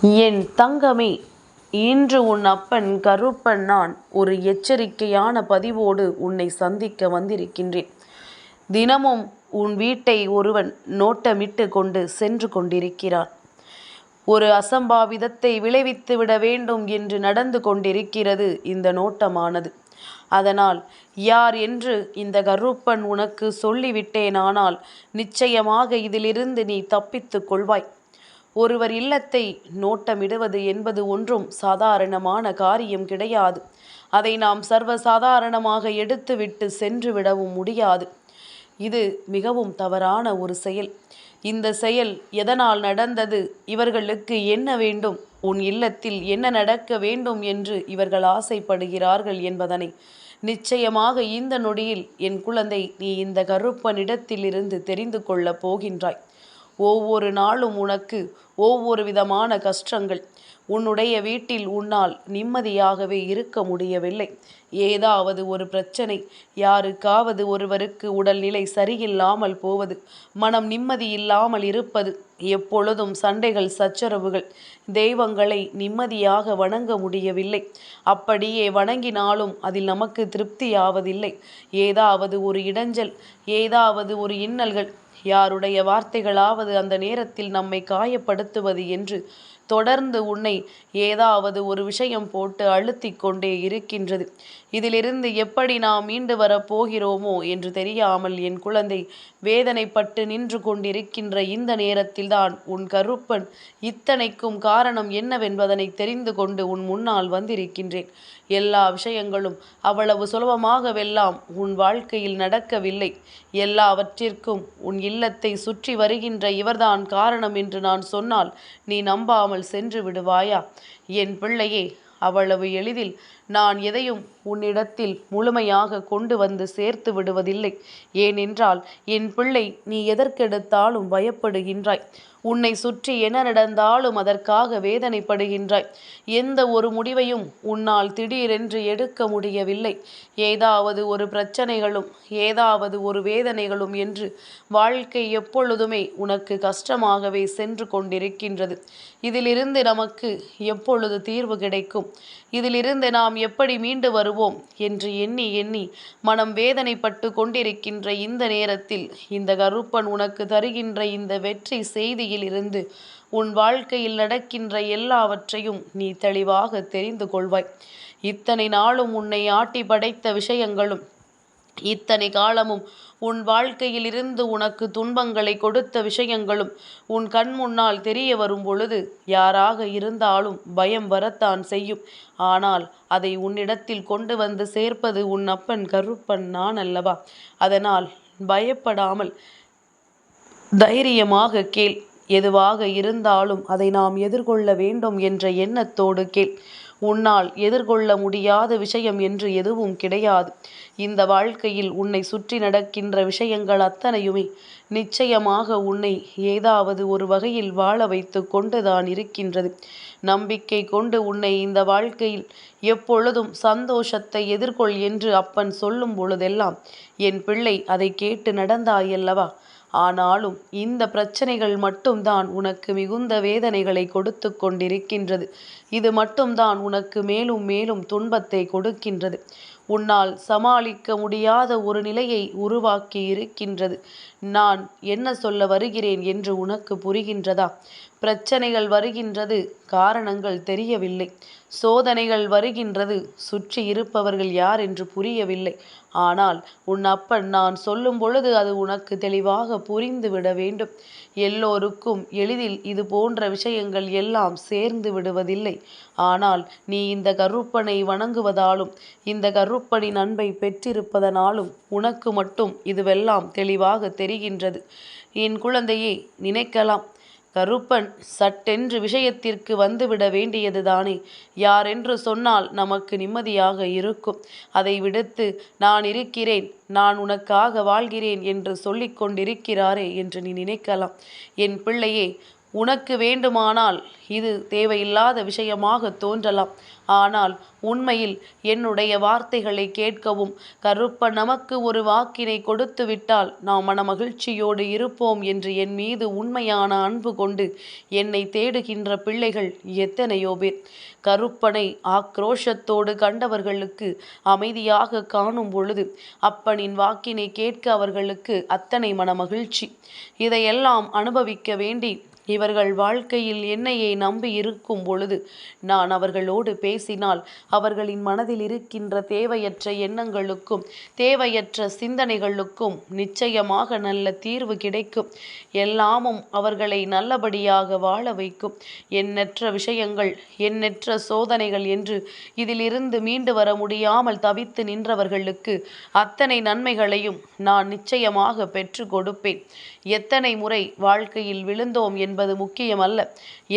என் தங்கமே, இன்று உன் அப்பன் கருப்பன் நான் ஒரு எச்சரிக்கையான பதிவோடு உன்னை சந்திக்க வந்திருக்கின்றேன். தினமும் உன் வீட்டை ஒருவன் நோட்டமிட்டு கொண்டு சென்று கொண்டிருக்கிறான். ஒரு அசம்பாவிதத்தை விளைவித்து விட வேண்டும் என்று நடந்து கொண்டிருக்கிறது இந்த நோட்டமானது. அதனால் யார் என்று இந்த கருப்பன் உனக்கு சொல்லிவிட்டேனானால் நிச்சயமாக இதிலிருந்து நீ தப்பித்துக் கொள்வாய். ஒருவர் இல்லத்தை நோட்டமிடுவது என்பது ஒன்றும் சாதாரணமான காரியம் கிடையாது. அதை நாம் சர்வசாதாரணமாக எடுத்துவிட்டு சென்று விடவும் முடியாது. இது மிகவும் தவறான ஒரு செயல். இந்த செயல் எதனால் நடந்தது, இவர்களுக்கு என்ன வேண்டும், உன் இல்லத்தில் என்ன நடக்க வேண்டும் என்று இவர்கள் ஆசைப்படுகிறார்கள் என்பதனை நிச்சயமாக இந்த நொடியில் என் குழந்தை நீ இந்த கருப்பனிடத்திலிருந்து தெரிந்து கொள்ளப் போகின்றாய். ஒவ்வொரு நாளும் உனக்கு ஒவ்வொரு விதமான கஷ்டங்கள். உன்னுடைய வீட்டில் உன்னால் நிம்மதியாகவே இருக்க முடியவில்லை. ஏதாவது ஒரு பிரச்சனை, யாருக்காவது ஒருவருக்கு உடல்நிலை சரியில்லாமல் போவது, மனம் நிம்மதி இல்லாமல் இருப்பது, எப்பொழுதும் சண்டைகள், சச்சரவுகள், தெய்வங்களை நிம்மதியாக வணங்க முடியவில்லை. அப்படியே வணங்கினாலும் அதில் நமக்கு திருப்தியாவதில்லை. ஏதாவது ஒரு இடைஞ்சல், ஏதாவது ஒரு இன்னல்கள், யாருடைய வார்த்தைகளாவது அந்த நேரத்தில் நம்மை காயப்படுத்துவது என்று தொடர்ந்து உன்னை ஏதாவது ஒரு விஷயம் போட்டு அழுத்தி கொண்டே இருக்கின்றது. இதிலிருந்து எப்படி நாம் மீண்டு வரப்போகிறோமோ என்று தெரியாமல் என் குழந்தை வேதனைப்பட்டு நின்று கொண்டிருக்கின்ற இந்த நேரத்தில்தான் உன் கருப்பன் இத்தனைக்கும் காரணம் என்னவென்பதனை தெரிந்து கொண்டு உன் முன்னால் வந்திருக்கின்றேன். எல்லா விஷயங்களும் அவ்வளவு சுலபமாகவெல்லாம் உன் வாழ்க்கையில் நடக்கவில்லை. எல்லாவற்றிற்கும் உன் இல்லத்தை சுற்றி வருகின்ற இவர்தான் காரணம் என்று நான் சொன்னால் நீ நம்பாமல் சென்று விடுவாயா? என் பிள்ளையே, அவ்வளவு எளிதில் நான் எதையும் உன்னிடத்தில் முழுமையாக கொண்டு வந்து சேர்த்து விடுவதில்லை. ஏனென்றால் என் பிள்ளை, நீ எதற்கெடுத்தாலும் பயப்படுகின்றாய். உன்னை சுற்றி என்ன நடந்தாலும் அதற்காக வேதனைப்படுகின்றாய். எந்த ஒரு முடிவையும் உன்னால் திடீரென்று எடுக்க முடியவில்லை. ஏதாவது ஒரு பிரச்சனைகளும் ஏதாவது ஒரு வேதனைகளும் என்று வாழ்க்கை எப்பொழுதுமே உனக்கு கஷ்டமாகவே சென்று கொண்டிருக்கின்றது. இதிலிருந்து நமக்கு எப்பொழுது தீர்வு கிடைக்கும், இதிலிருந்து நாம் எப்படி மீண்டு வருவோம் என்று எண்ணி எண்ணி மனம் வேதனைப்பட்டு கொண்டிருக்கின்ற இந்த நேரத்தில் இந்த கருப்பன் உனக்கு தருகின்ற இந்த வெற்றி செய்தியில் இருந்து உன் வாழ்க்கையில் நடக்கின்ற எல்லாவற்றையும் நீ தெளிவாக தெரிந்து கொள்வாய். இத்தனை நாளும் உன்னை ஆட்டி படைத்த விஷயங்களும், இத்தனை காலமும் உன் வாழ்க்கையில் இருந்து உனக்கு துன்பங்களை கொடுத்த விஷயங்களும் உன் கண் முன்னால் தெரிய வரும் பொழுது யாராக இருந்தாலும் பயம் வரத்தான் செய்யும். ஆனால் அதை உன்னிடத்தில் கொண்டு வந்து சேர்ப்பது உன் அப்பன் கருப்பன் நான் அல்லவா? அதனால் பயப்படாமல் தைரியமாக கேள். எதுவாக இருந்தாலும் அதை நாம் எதிர்கொள்ள வேண்டும் என்ற எண்ணத்தோடு கேள். உன்னால் எதிர்கொள்ள முடியாத விஷயம் என்று எதுவும் கிடையாது. இந்த வாழ்க்கையில் உன்னை சுற்றி நடக்கின்ற விஷயங்கள் அத்தனையுமே நிச்சயமாக உன்னை ஏதாவது ஒரு வகையில் வாழ வைத்து கொண்டுதான் இருக்கின்றது. நம்பிக்கை கொண்டு உன்னை இந்த வாழ்க்கையில் எப்பொழுதும் சந்தோஷத்தை எதிர்கொள் என்று அப்பன் சொல்லும் பொழுதெல்லாம் என் பிள்ளை அதை கேட்டு நடந்தாயல்லவா? ஆனாலும் இந்த பிரச்சனைகள் மட்டும்தான் உனக்கு மிகுந்த வேதனைகளை கொடுத்து கொண்டிருக்கின்றது. இது மட்டும்தான் உனக்கு மேலும் மேலும் துன்பத்தை கொடுக்கின்றது. உன்னால் சமாளிக்க முடியாத ஒரு நிலையை உருவாக்கி இருக்கின்றது. நான் என்ன சொல்ல வருகிறேன் என்று உனக்கு புரிகின்றதா? பிரச்சனைகள் வருகின்றது, காரணங்கள் தெரியவில்லை. சோதனைகள் வருகின்றது, சுற்றி இருப்பவர்கள் யார் என்று புரியவில்லை. ஆனால் உன் அப்பன் நான் சொல்லும் பொழுது அது உனக்கு தெளிவாக புரிந்து விட வேண்டும். எல்லோருக்கும் எளிதில் இது போன்ற விஷயங்கள் எல்லாம் சேர்ந்து விடுவதில்லை. ஆனால் நீ இந்த கருப்பனை வணங்குவதாலும் இந்த கருப்பனின் அன்பை பெற்றிருப்பதனாலும் உனக்கு மட்டும் இதுவெல்லாம் தெளிவாக தெரிகின்றது. என் குழந்தையே, நினைக்கலாம், கருப்பன் சட்டென்று விஷயத்திற்கு வந்துவிட வேண்டியதுதானே. யாரென்று சொன்னால் நமக்கு நிம்மதியாக இருக்கும். அதை விடுத்து நான் இருக்கிறேன், நான் உனக்காக வாழ்கிறேன் என்று சொல்லிக் கொண்டிருக்கிறாரே என்று நீ நினைக்கலாம். என் பிள்ளையே, உனக்கு வேண்டுமானால் இது தேவையில்லாத விஷயமாக தோன்றலாம். ஆனால் உண்மையில் என்னுடைய வார்த்தைகளை கேட்கவும் கருப்பன் நமக்கு ஒரு வாக்கினை கொடுத்து விட்டால் நாம் மனமகிழ்ச்சியோடு இருப்போம் என்று என் மீது உண்மையான அன்பு கொண்டு என்னை தேடுகின்ற பிள்ளைகள் எத்தனையோ பேர். கருப்பனை ஆக்ரோஷத்தோடு கண்டவர்களுக்கு அமைதியாக காணும் பொழுது அப்பனின் வாக்கினை கேட்க அவர்களுக்கு அத்தனை மனமகிழ்ச்சி. இதையெல்லாம் அனுபவிக்க வேண்டி இவர்கள் வாழ்க்கையில் என்னையே நம்பி இருக்கும் பொழுது நான் அவர்களோடு பேசினால் அவர்களின் மனதில் இருக்கின்ற தேவையற்ற எண்ணங்களுக்கும் தேவையற்ற சிந்தனைகளுக்கும் நிச்சயமாக நல்ல தீர்வு கிடைக்கும். எல்லாமும் அவர்களை நல்லபடியாக வாழ வைக்கும். எண்ணற்ற விஷயங்கள், எண்ணற்ற சோதனைகள் என்று இதிலிருந்து மீண்டு வர முடியாமல் தவித்து நின்றவர்களுக்கு அத்தனை நன்மைகளையும் நான் நிச்சயமாக பெற்று கொடுப்பேன். எத்தனை முறை வாழ்க்கையில் விழுந்தோம் என்பது முக்கியமல்ல,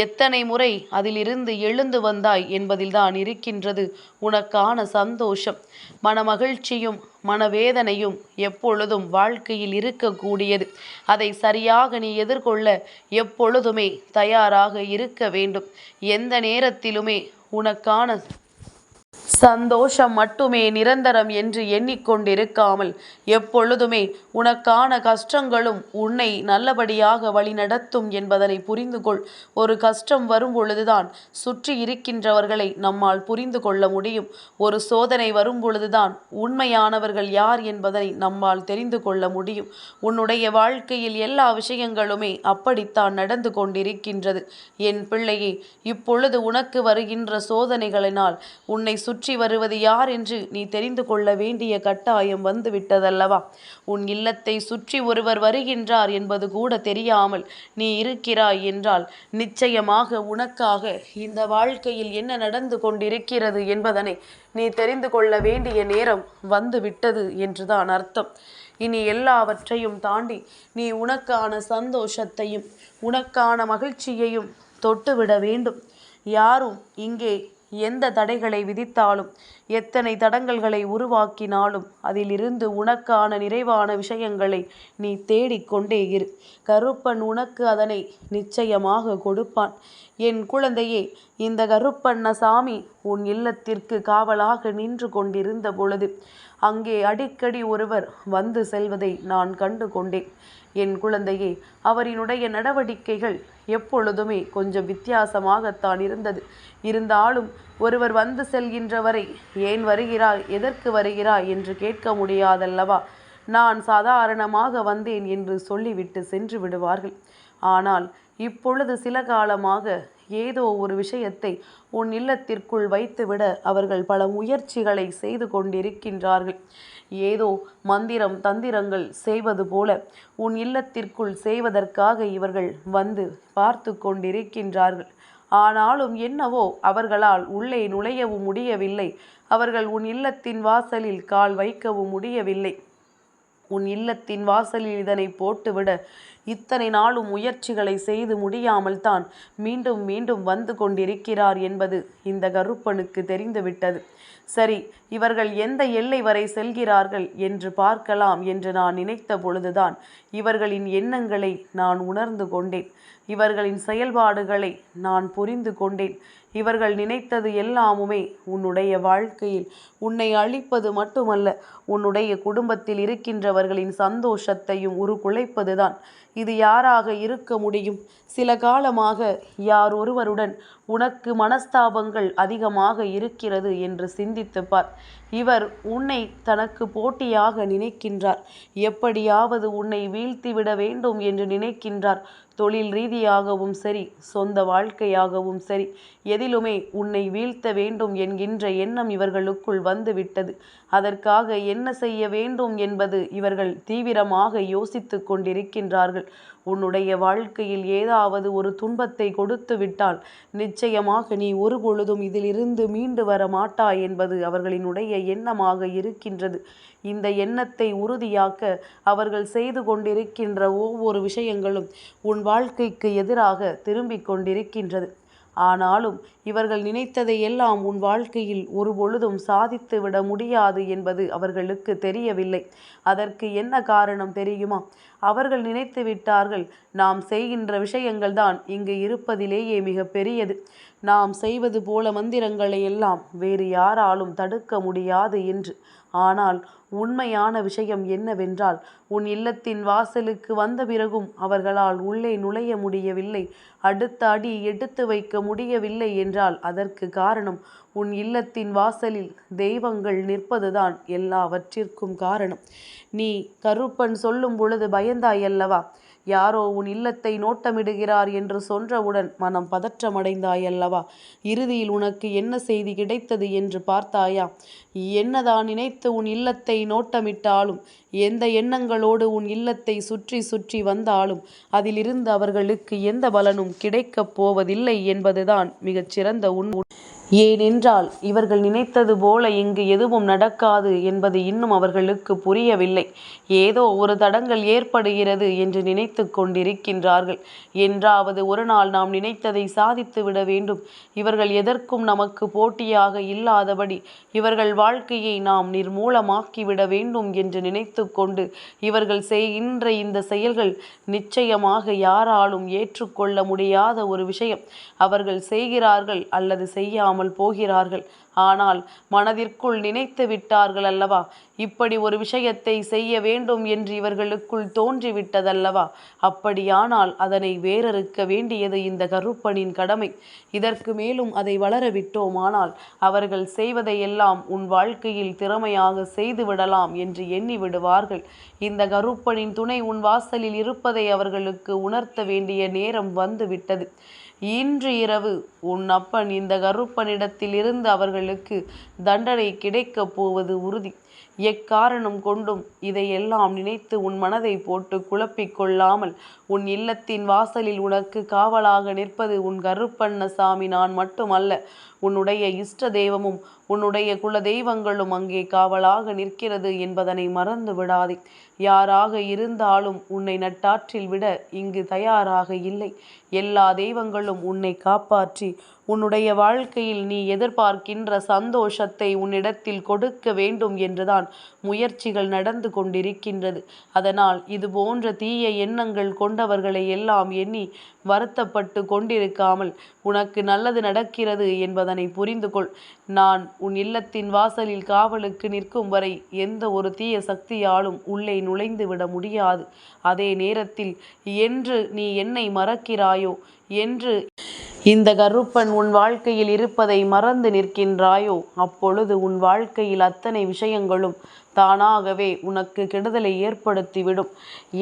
எத்தனை முறை அதிலிருந்து எழுந்து வந்தாய் என்பதில்தான் இருக்கின்றது உனக்கான சந்தோஷம். மனமகிழ்ச்சியும் மனவேதனையும் எப்பொழுதும் வாழ்க்கையில் இருக்கக்கூடியது. அதை சரியாக நீ எதிர்கொள்ள எப்பொழுதுமே தயாராக இருக்க வேண்டும். எந்த நேரத்திலுமே உனக்கான சந்தோஷம் மட்டுமே நிரந்தரம் என்று எண்ணிக்கொண்டிருக்காமல் எப்பொழுதுமே உனக்கான கஷ்டங்களும் உன்னை நல்லபடியாக வழிநடத்தும் என்பதனை புரிந்து கொள். ஒரு கஷ்டம் வரும் பொழுதுதான் சுற்றி இருக்கின்றவர்களை நம்மால் புரிந்து கொள்ள முடியும். ஒரு சோதனை வரும் பொழுதுதான் உண்மையானவர்கள் யார் என்பதனை நம்மால் தெரிந்து கொள்ள முடியும். உன்னுடைய வாழ்க்கையில் எல்லா விஷயங்களுமே அப்படித்தான் நடந்து கொண்டிருக்கின்றது. என் பிள்ளையே, இப்பொழுது உனக்கு வருகின்ற சோதனைகளினால் உன்னை சுற்றி வருவது யார் என்று நீ தெரிந்து கொள்ள வேண்டிய கட்டாயம் வந்துவிட்டதல்லவா? உன் இல்லத்தை சுற்றி ஒருவர் வருகின்றார் என்பது கூட தெரியாமல் நீ இருக்கிறாய் என்றால் நிச்சயமாக உனக்காக இந்த வாழ்க்கையில் என்ன நடந்து கொண்டிருக்கிறது என்பதனை நீ தெரிந்து கொள்ள வேண்டிய நேரம் வந்துவிட்டது என்றுதான் அர்த்தம். இனி எல்லாவற்றையும் தாண்டி நீ உனக்கான சந்தோஷத்தையும் உனக்கான மகிழ்ச்சியையும் தொட்டுவிட வேண்டும். யாரும் இங்கே எந்த தடைகளை விதித்தாலும், எத்தனை தடங்கல்களை உருவாக்கினாலும் அதிலிருந்து உனக்கான நிறைவான விஷயங்களை நீ தேடிக்கொண்டே இரு. கருப்பன் உனக்கு அதனை நிச்சயமாக கொடுப்பான். என் குழந்தையே, இந்த கருப்பண்ணசாமி உன் இல்லத்திற்கு காவலாக நின்று கொண்டிருந்த பொழுது அங்கே அடிக்கடி ஒருவர் வந்து செல்வதை நான் கண்டு கொண்டேன். என் குழந்தையே, அவரினுடைய நடவடிக்கைகள் எப்பொழுதுமே கொஞ்சம் வித்தியாசமாகத்தான் இருந்தது. இருந்தாலும் ஒருவர் வந்து செல்கின்றவரை ஏன் வருகிறாய், எதற்கு வருகிறாய் என்று கேட்க முடியாதல்லவா? நான் சாதாரணமாக வந்தேன் என்று சொல்லிவிட்டு சென்று விடுவார்கள். ஆனால் இப்பொழுது சில காலமாக ஏதோ ஒரு விஷயத்தை உன் இல்லத்திற்குள் வைத்துவிட அவர்கள் பல முயற்சிகளை செய்து கொண்டிருக்கின்றார்கள். ஏதோ மந்திரம் தந்திரங்கள் செய்வது போல உன் இல்லத்திற்குள் செய்வதற்காக இவர்கள் வந்து பார்த்து கொண்டிருக்கின்றார்கள். ஆனாலும் என்னவோ அவர்களால் உள்ளே நுழையவும் முடியவில்லை. அவர்கள் உன் இல்லத்தின் வாசலில் கால் வைக்கவும் முடியவில்லை. உன் இல்லத்தின் வாசலில் இதனை போட்டுவிட இத்தனை நாளும் முயற்சிகளை செய்து முடியாமல் தான் மீண்டும் மீண்டும் வந்து கொண்டிருக்கிறார் என்பது இந்த கருப்பனுக்கு தெரிந்துவிட்டது. சரி, இவர்கள் எந்த எல்லை வரை செல்கிறார்கள் என்று பார்க்கலாம் என்று நான் நினைத்த பொழுதுதான் இவர்களின் எண்ணங்களை நான் உணர்ந்து கொண்டேன். இவர்களின் செயல்பாடுகளை நான் புரிந்து கொண்டேன். இவர்கள் நினைத்தது எல்லாமுமே உன்னுடைய வாழ்க்கையில் உன்னை அழிப்பது மட்டுமல்ல, உன்னுடைய குடும்பத்தில் இருக்கின்றவர்களின் சந்தோஷத்தையும் உருக்குலைப்பதுதான். இது யாராக இருக்க முடியும்? சில காலமாக யார் ஒருவருடன் உனக்கு மனஸ்தாபங்கள் அதிகமாக இருக்கிறது என்று சிந்தித்துப் பார். இவர் உன்னை தனக்கு போட்டியாக நினைக்கின்றார். எப்படியாவது உன்னை வீழ்த்திவிட வேண்டும் என்று நினைக்கின்றார். தொழில் ரீதியாகவும் சரி, சொந்த வாழ்க்கையாகவும் சரி, எதிலுமே உன்னை வீழ்த்த வேண்டும் என்கின்ற எண்ணம் இவர்களுக்குள் வந்துவிட்டது. அதற்காக என்ன செய்ய வேண்டும் என்பது இவர்கள் தீவிரமாக யோசித்து கொண்டிருக்கின்றார்கள். உன்னுடைய வாழ்க்கையில் ஏதாவது ஒரு துன்பத்தை கொடுத்து விட்டால் நிச்சயமாக நீ ஒரு பொழுதும் இதிலிருந்து மீண்டு வர மாட்டாய் என்பது அவர்களினுடைய எண்ணமாக இருக்கின்றது. இந்த எண்ணத்தை உறுதியாக்க அவர்கள் செய்து கொண்டிருக்கின்ற ஒவ்வொரு விஷயங்களும் உன் வாழ்க்கைக்கு எதிராக திரும்பிக் கொண்டிருக்கின்றது. ஆனாலும் இவர்கள் நினைத்ததையெல்லாம் உன் வாழ்க்கையில் ஒருபொழுதும் சாதித்து விட முடியாது என்பது அவர்களுக்கு தெரியவில்லை. அதற்கு என்ன காரணம் தெரியுமா? அவர்கள் நினைத்து விட்டார்கள், நாம் செய்கின்ற விஷயங்கள் தான் இங்கு இருப்பதிலேயே மிக பெரியது. நாம் செய்வது போல மந்திரங்களை எல்லாம் வேறு யாராலும் தடுக்க முடியாது என்று. ஆனால் உண்மையான விஷயம் என்னவென்றால், உன் இல்லத்தின் வாசலுக்கு வந்த பிறகும் அவர்களால் உள்ளே நுழைய முடியவில்லை, அடுத்த அடி எடுத்து வைக்க முடியவில்லை என்றால் அதற்கு காரணம் உன் இல்லத்தின் வாசலில் தெய்வங்கள் நிற்பதுதான் எல்லாவற்றிற்கும் காரணம். நீ கருப்பன் சொல்லும் பொழுது பயந்தாயல்லவா? யாரோ உன் இல்லத்தை நோட்டமிடுகிறார் என்று சொன்றவுடன் மனம் பதற்றமடைந்தாயல்லவா? இறுதியில் உனக்கு என்ன செய்தி கிடைத்தது என்று பார்த்தாயா? என்னதான் நினைத்து உன் இல்லத்தை நோட்டமிட்டாலும், எந்த எண்ணங்களோடு உன் இல்லத்தை சுற்றி சுற்றி வந்தாலும் அதிலிருந்து அவர்களுக்கு எந்த பலனும் கிடைக்கப் போவதில்லை என்பதுதான் மிகச்சிறந்த உண்மை. ஏனென்றால் இவர்கள் நினைத்தது போல இங்கு எதுவும் நடக்காது என்பது இன்னும் அவர்களுக்கு புரியவில்லை. ஏதோ ஒரு தடங்கல் ஏற்படுகிறது என்று நினைத்து கொண்டிருக்கின்றார்கள். என்றாவது ஒரு நாள் நாம் நினைத்ததை சாதித்து விட வேண்டும். இவர்கள் எதற்கும் நமக்கு போட்டியாக இல்லாதபடி இவர்கள் வாழ்க்கையை நாம் நிர்மூலமாக்கிவிட வேண்டும் என்று நினைத்து கொண்டு இவர்கள் செய்கின்ற இந்த செயல்கள் நிச்சயமாக யாராலும் ஏற்றுக்கொள்ள முடியாத ஒரு விஷயம். அவர்கள் செய்கிறார்கள் அல்லது செய்யாமல் போகிறார்கள். ஆனால் மனதிற்குள் நினைத்து விட்டார்கள் அல்லவா? இப்படி ஒரு விஷயத்தை செய்ய வேண்டும் என்று இவர்களுக்குள் தோன்றிவிட்டதல்லவா? அப்படியானால் அதனை வேறறுக்க வேண்டியது இந்த கருப்பனின் கடமை. இதற்கு மேலும் அதை வளர விட்டோமானால் அவர்கள் செய்வதையெல்லாம் உன் வாழ்க்கையில் திறமையாக செய்து விடலாம் என்று எண்ணி விடுவார்கள். இந்த கருப்பனின் துணை உன் வாசலில் இருப்பதை அவர்களுக்கு உணர்த்த வேண்டிய நேரம் வந்து விட்டது. இன்று இரவு உன் அப்பன் இந்த கருப்பனிடத்தில் இருந்து அவர்களுக்கு தண்டனை கிடைக்கப் போவது உறுதி. எக்காரணம் கொண்டும் இதையெல்லாம் நினைத்து உன் மனதை போட்டு குழப்பிக் கொள்ளாமல், உன் இல்லத்தின் வாசலில் உனக்கு காவலாக நிற்பது உன் கருப்பண்ணசாமி நான் மட்டுமல்ல, உன்னுடைய இஷ்ட தெய்வமும் உன்னுடைய குல தெய்வங்களும் அங்கே காவலாக நிற்கிறது என்பதனை மறந்து விடாதே. யாராக இருந்தாலும் உன்னை நட்டாற்றில் விட இங்கு தயாராக இல்லை. எல்லா தெய்வங்களும் உன்னை காப்பாற்றி உன்னுடைய வாழ்க்கையில் நீ எதிர்பார்க்கின்ற சந்தோஷத்தை உன்னிடத்தில் கொடுக்க வேண்டும் என்றுதான் முயற்சிகள் நடந்து கொண்டிருக்கின்றது. அதனால் இது போன்ற தீய எண்ணங்கள் கொண்டவர்களை எல்லாம் எண்ணி வருத்தப்பட்டு கொண்டிருக்காமல் உனக்கு நல்லது நடக்கிறது என்பதனை புரிந்து கொள். நான் உன் இல்லத்தின் வாசலில் காவலுக்கு நிற்கும் வரை எந்த ஒரு தீய சக்தியாலும் உள்ளே நுழைந்து விட முடியாது. அதே நேரத்தில் என்று நீ என்னை மறக்கிறாயோ, என்று இந்த கருப்பன் உன் வாழ்க்கையில் இருப்பதை மறந்து நிற்கின்றாயோ, அப்பொழுது உன் வாழ்க்கையில் அத்தனை விஷயங்களும் தானாகவே உனக்கு கெடுதலை ஏற்படுத்திவிடும்.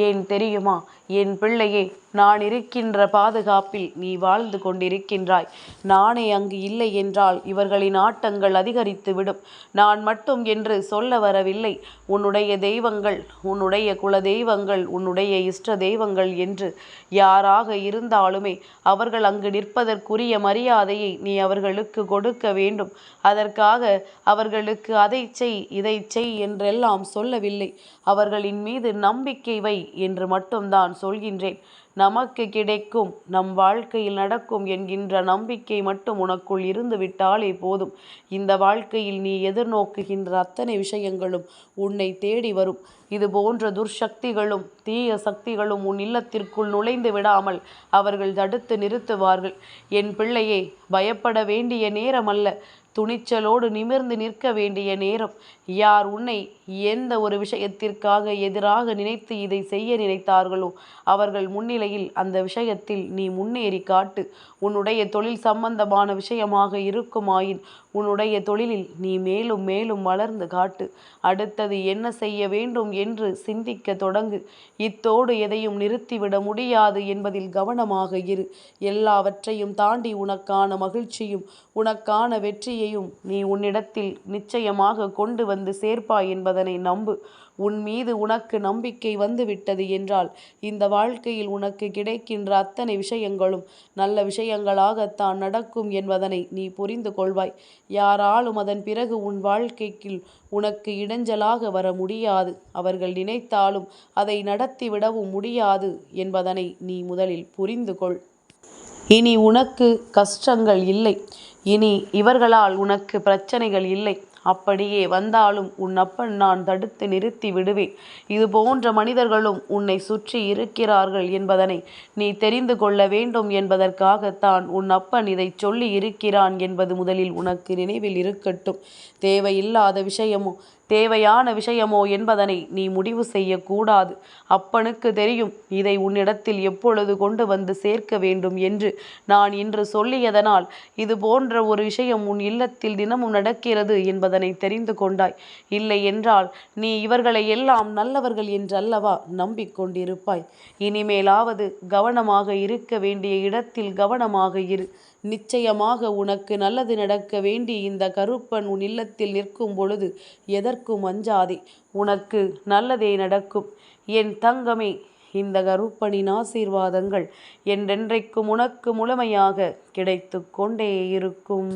ஏன் தெரியுமா என் பிள்ளையே? நான் இருக்கின்ற பாதுகாப்பில் நீ வாழ்ந்து கொண்டிருக்கின்றாய். நானே அங்கு இல்லை என்றால் இவர்களின் ஆட்டங்கள் அதிகரித்துவிடும். நான் மட்டும் என்று சொல்ல வரவில்லை. உன்னுடைய தெய்வங்கள், உன்னுடைய குல தெய்வங்கள், உன்னுடைய இஷ்ட தெய்வங்கள் என்று யாராக இருந்தாலுமே அவர்கள் அங்கு நிற்பதற்குரிய மரியாதையை நீ அவர்களுக்கு கொடுக்க வேண்டும். அதற்காக அவர்களுக்கு அதை செய் இதை செய் என்றெல்லாம் சொல்லவில்லை. அவர்களின் மீது நம்பிக்கை வை என்று மட்டும்தான் சொல்கின்றேன். நமக்கு கிடைக்கும், நம் வாழ்க்கையில் நடக்கும் என்கின்ற நம்பிக்கை மட்டும் உனக்குள் இருந்து விட்டாலே போதும். இந்த வாழ்க்கையில் நீ எதிர்நோக்குகின்ற அத்தனை விஷயங்களும் உன்னை தேடி வரும். இது போன்ற துர்சக்திகளும் தீய சக்திகளும் உன் இல்லத்திற்குள் நுழைந்து விடாமல் அவர்கள் தடுத்து நிறுத்துவார்கள். என் பிள்ளையே, பயப்பட வேண்டிய நேரம் அல்ல, துணிச்சலோடு நிமிர்ந்து நிற்க வேண்டிய நேரம். யார் உன்னை எந்த ஒரு விஷயத்திற்காக எதிராக நினைத்து இதை செய்ய நினைத்தார்களோ அவர்கள் முன்னிலையில் அந்த விஷயத்தில் நீ முன்னேறி காட்டு. உன்னுடைய தொழில் சம்பந்தமான விஷயமாக இருக்குமாயின் உன்னுடைய தொழிலில் நீ மேலும் மேலும் வளர்ந்து காட்டு. அடுத்தது என்ன செய்ய வேண்டும் என்று சிந்திக்க தொடங்கு. இத்தோடு எதையும் நிறுத்திவிட முடியாது என்பதில் கவனமாக இரு. எல்லாவற்றையும் தாண்டி உனக்கான மகிழ்ச்சியும் உனக்கான வெற்றியையும் நீ உன்னிடத்தில் நிச்சயமாக கொண்டு வந்து சேர்ப்பாய் என்பதனை நம்பு. உன் மீது உனக்கு நம்பிக்கை வந்துவிட்டது என்றால் இந்த வாழ்க்கையில் உனக்கு கிடைக்கின்ற அத்தனை விஷயங்களும் நல்ல விஷயங்களாகத்தான் நடக்கும் என்பதனை நீ புரிந்து கொள்வாய். யாராலும் அதன் பிறகு உன் வாழ்க்கைக்கு உனக்கு இடைஞ்சலாக வர முடியாது. அவர்கள் நினைத்தாலும் அதை நடத்திவிடவும் முடியாது என்பதனை நீ முதலில் புரிந்து கொள். இனி உனக்கு கஷ்டங்கள் இல்லை. இனி இவர்களால் உனக்கு பிரச்சனைகள் இல்லை. அப்படியே வந்தாலும் உன் அப்பன் நான் தடுத்து நிறுத்தி விடுவேன். இது போன்ற மனிதர்களும் உன்னை சுற்றி இருக்கிறார்கள் என்பதனை நீ தெரிந்து கொள்ள வேண்டும் என்பதற்காகத்தான் உன் அப்பன் இதை சொல்லி இருக்கிறான் என்பது முதலில் உனக்கு நினைவில் இருக்கட்டும். தேவையில்லாத விஷயமோ தேவையான விஷயமோ என்பதனை நீ முடிவு செய்யக்கூடாது. அப்பனுக்கு தெரியும் இதை உன்னிடத்தில் எப்பொழுது கொண்டு வந்து சேர்க்க வேண்டும் என்று. நான் இன்று சொல்லியதனால் இது போன்ற ஒரு விஷயம் உன் இல்லத்தில் தினமும் நடக்கிறது என்பதனை தெரிந்து கொண்டாய். இல்லை என்றால் நீ இவர்களை எல்லாம் நல்லவர்கள் என்றல்லவா நம்பிக்கொண்டிருப்பாய். இனிமேலாவது கவனமாக இருக்க வேண்டிய இடத்தில் கவனமாக இரு. நிச்சயமாக உனக்கு நல்லது நடக்க வேண்டி இந்த கருப்பன் உன் இல்லத்தில் நிற்கும் பொழுது எதற்கும் அஞ்சாதே. உனக்கு நல்லதே நடக்கும். என் தங்கமே, இந்த கருப்பனின் ஆசீர்வாதங்கள் என்றென்றைக்கும் உனக்கு முழுமையாக கிடைத்து கொண்டே இருக்கும்.